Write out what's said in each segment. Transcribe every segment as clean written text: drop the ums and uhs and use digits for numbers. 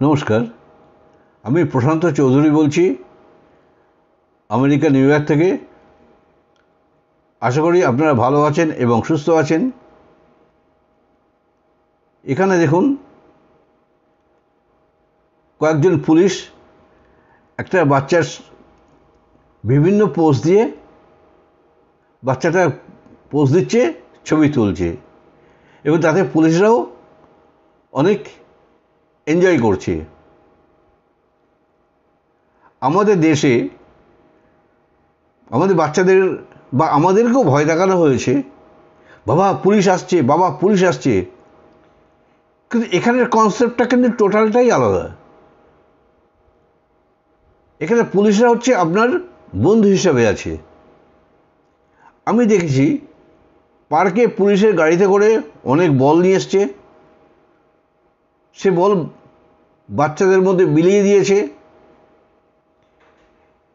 নমস্কার, আমি প্রশান্ত চৌধুরী বলছি আমেরিকা নিউ ইয়র্ক থেকে। আশা করি আপনারা ভালো আছেন এবং সুস্থ আছেন। এখানে দেখুন, কয়েকজন পুলিশ একটা বাচ্চার বিভিন্ন পোজ দিয়ে বাচ্চাটা পোজ দিচ্ছে, ছবি তুলছে এবং তাতে পুলিশরাও অনেক এনজয় করছে। আমাদের দেশে আমাদের বাচ্চাদের বা আমাদেরকেও ভয় দেখানো হয়েছে, বাবা পুলিশ আসছে, বাবা পুলিশ আসছে। কিন্তু এখানের কনসেপ্টটা কিন্তু টোটালটাই আলাদা। এখানে পুলিশরা হচ্ছে আপনার বন্ধু হিসাবে আছে। আমি দেখেছি পার্কে পুলিশের গাড়িতে করে অনেক বল নিয়ে এসছে, সে বল বাচ্চাদের মধ্যে বিলিয়ে দিয়েছে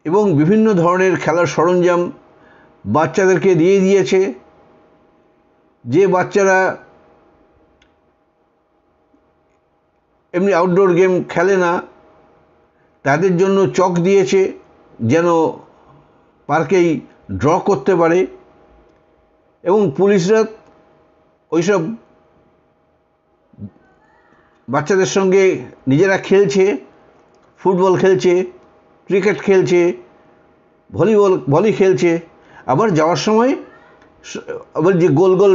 এবং বিভিন্ন ধরনের খেলার সরঞ্জাম বাচ্চাদেরকে দিয়ে দিয়েছে। যে বাচ্চারা এমনি আউটডোর গেম খেলে না, তাদের জন্য চক দিয়েছে যেন পার্কেই ড্র করতে পারে। এবং পুলিশরা ওইসব বাচ্চাদের সঙ্গে নিজেরা খেলছে, ফুটবল খেলছে, ক্রিকেট খেলছে, ভলি খেলছে। আবার যাওয়ার সময় আবার যে গোল গোল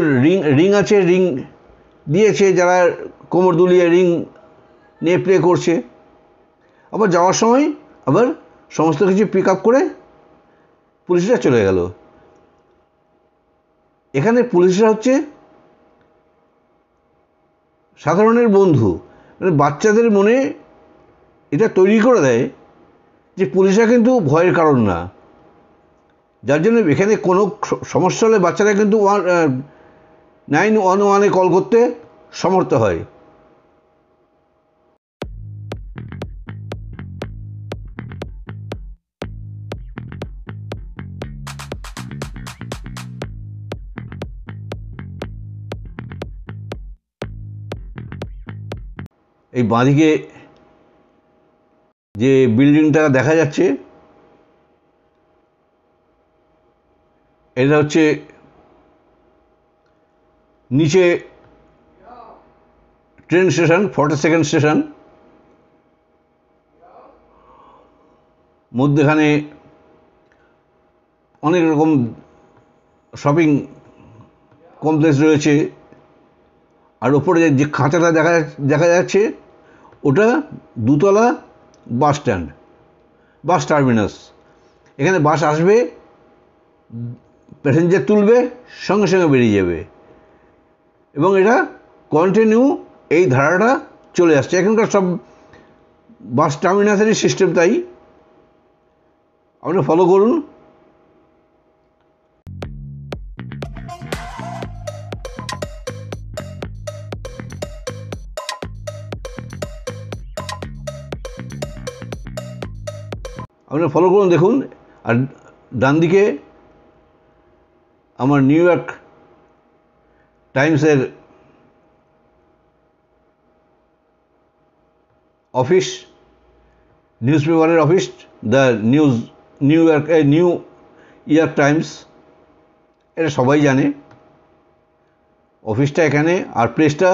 রিং আছে, রিং দিয়েছে, যারা কোমর দুলিয়ে রিং নিয়ে প্লে করছে। আবার যাওয়ার সময় আবার সমস্ত কিছু পিক আপ করে পুলিশরা চলে গেল। এখানে পুলিশরা হচ্ছে সাধারণের বন্ধু, মানে বাচ্চাদের মনে এটা তৈরি করে দেয় যে পুলিশরা কিন্তু ভয়ের কারণ না। যার জন্য এখানে কোনো সমস্যা হলে বাচ্চারা কিন্তু 911-এ কল করতে সমর্থ হয়। এই বাঁদিকে যে বিল্ডিংটা দেখা যাচ্ছে, এটা হচ্ছে নিচে ট্রেন স্টেশন, 42nd স্টেশন। মধ্যেখানে অনেক রকম শপিং কমপ্লেক্স রয়েছে। আর ওপরে যে খাঁচাটা দেখা যাচ্ছে, ওটা দুতলা বাস স্ট্যান্ড, বাস টার্মিনাস। এখানে বাস আসবে, প্যাসেঞ্জার তুলবে, সঙ্গে সঙ্গে বেরিয়ে যাবে এবং এটা কন্টিনিউ এই ধারাটা চলে আসছে। এখানকার সব বাস টার্মিনাসেরই সিস্টেম তাই। আপনারা ফলো করুন। দেখুন। আর ডান দিকে আমার নিউ ইয়র্ক টাইমসের অফিস, নিউজ পেপারের office, the new York Times. এটা সবাই জানে। অফিসটা এখানে, আর প্লেসটা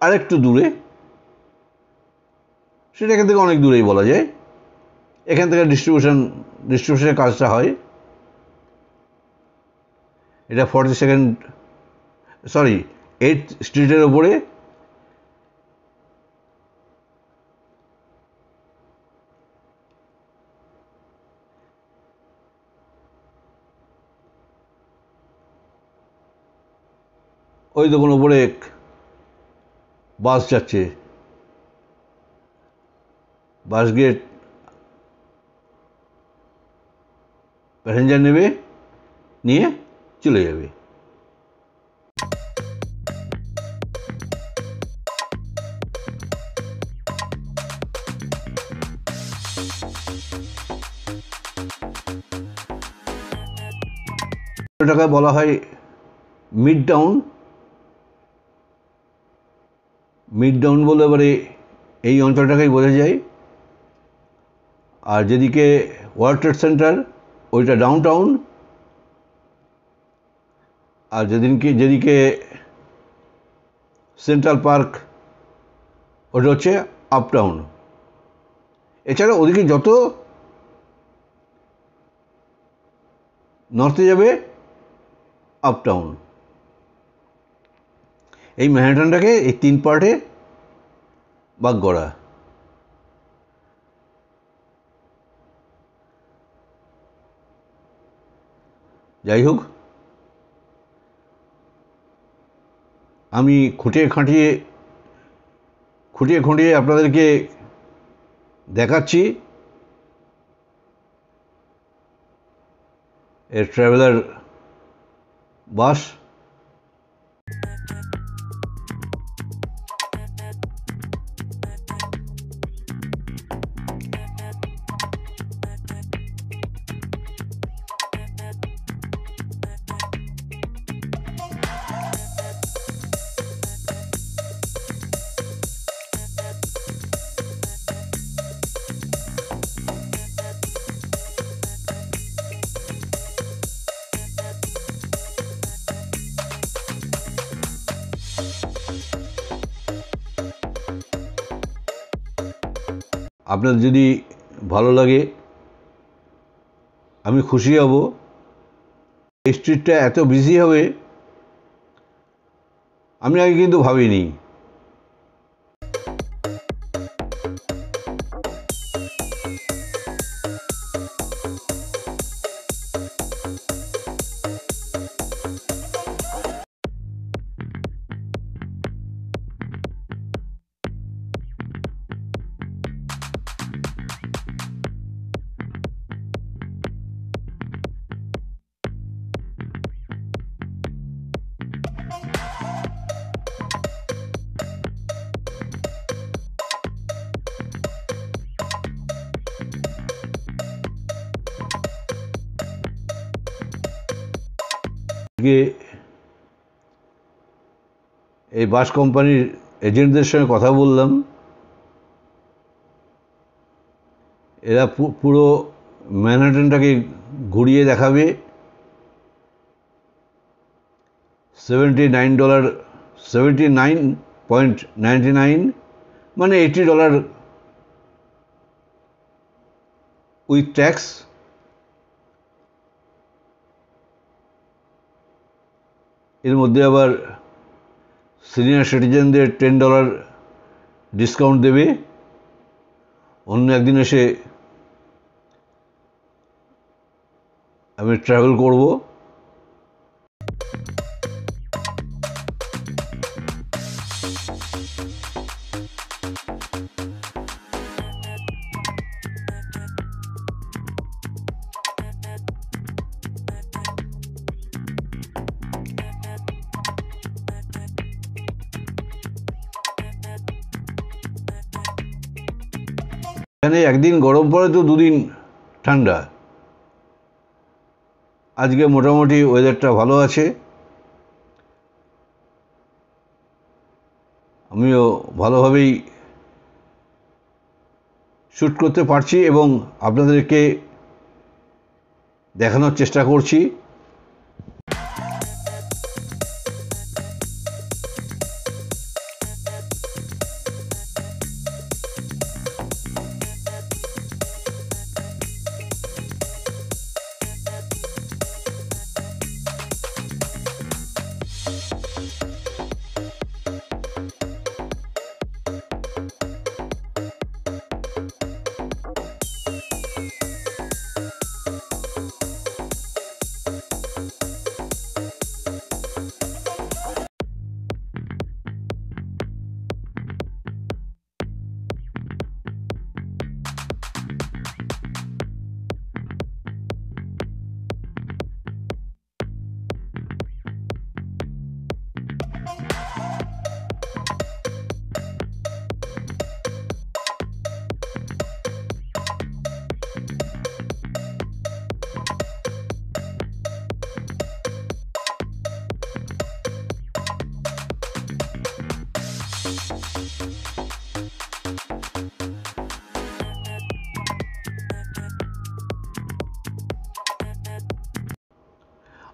আরেকটু দূরে, সেটা এখান থেকে অনেক দূরেই বলা যায়। এখান থেকে ডিস্ট্রিবিউশনের কাজটা হয়। এটা 8th স্ট্রিটের ওপরে। ওই দেখুন ওপরে বাস যাচ্ছে, বাস গিয়ে প্যাসেঞ্জার নেবে, নিয়ে চলে যাবে। এটাকে বলা হয় মিড টাউন বলে এবারে এই অঞ্চলটাকেই বোঝা যায়। আর যেদিকে ওয়ার্ল্ড ট্রেড সেন্টার ওইটা ডাউন টাউন, আর যেদিকে সেন্ট্রাল পার্ক ওটা হচ্ছে আপ টাউন। এছাড়া ওদিকে যত নর্থে যাবে আপ টাউন। এই ম্যানহাটনটাকে এই 3 পার্টে ভাগ করা। যাই হোক, আমি খুঁটিয়ে খুঁটিয়ে আপনাদেরকে দেখাচ্ছি এর ট্রাভেলার বাস। আপনাদের যদি ভালো লাগে আমি খুশি হব। এই স্ট্রিটটা এত বিজি হবে আমি আগে কিন্তু ভাবিনি। এই বাস কোম্পানির এজেন্টদের সঙ্গে কথা বললাম। এরা পুরো ম্যানহাটনটাকে ঘুরিয়ে দেখাবে। $79, $79.99 মানে $80 উইথ ট্যাক্স। এর মধ্যে আবার সিনিয়র সিটিজেনদের $10 ডিসকাউন্ট দেবে। অন্য একদিন এসে আমি ট্রাভেল করব। এখানে একদিন গরম পড়ে তো 2 দিন ঠান্ডা। আজকে মোটামুটি ওয়েদারটা ভালো আছে। আমিও ভালোভাবেই শ্যুট করতে পারছি এবং আপনাদেরকে দেখানোর চেষ্টা করছি।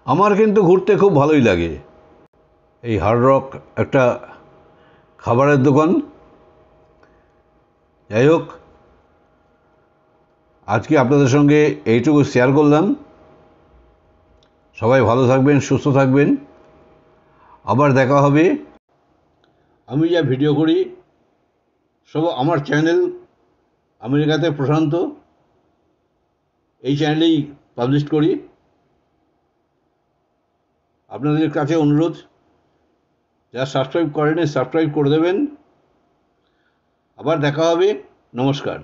আমার কিন্তু ঘুরতে খুব ভালোই লাগে। এই হার্ড রক একটা খাবারের দোকান। যাই হোক, আজকে আপনাদের সঙ্গে এইটুকু শেয়ার করলাম। সবাই ভালো থাকবেন, সুস্থ থাকবেন। আবার দেখা হবে। আমি যা ভিডিও করি সব আমার চ্যানেল আমেরিকাতে প্রশান্ত, এই চ্যানেলেই পাবলিশ করি। আপনাদের কাছে অনুরোধ, যারা সাবস্ক্রাইব করেনি সাবস্ক্রাইব করে দেবেন। আবার দেখা হবে। নমস্কার।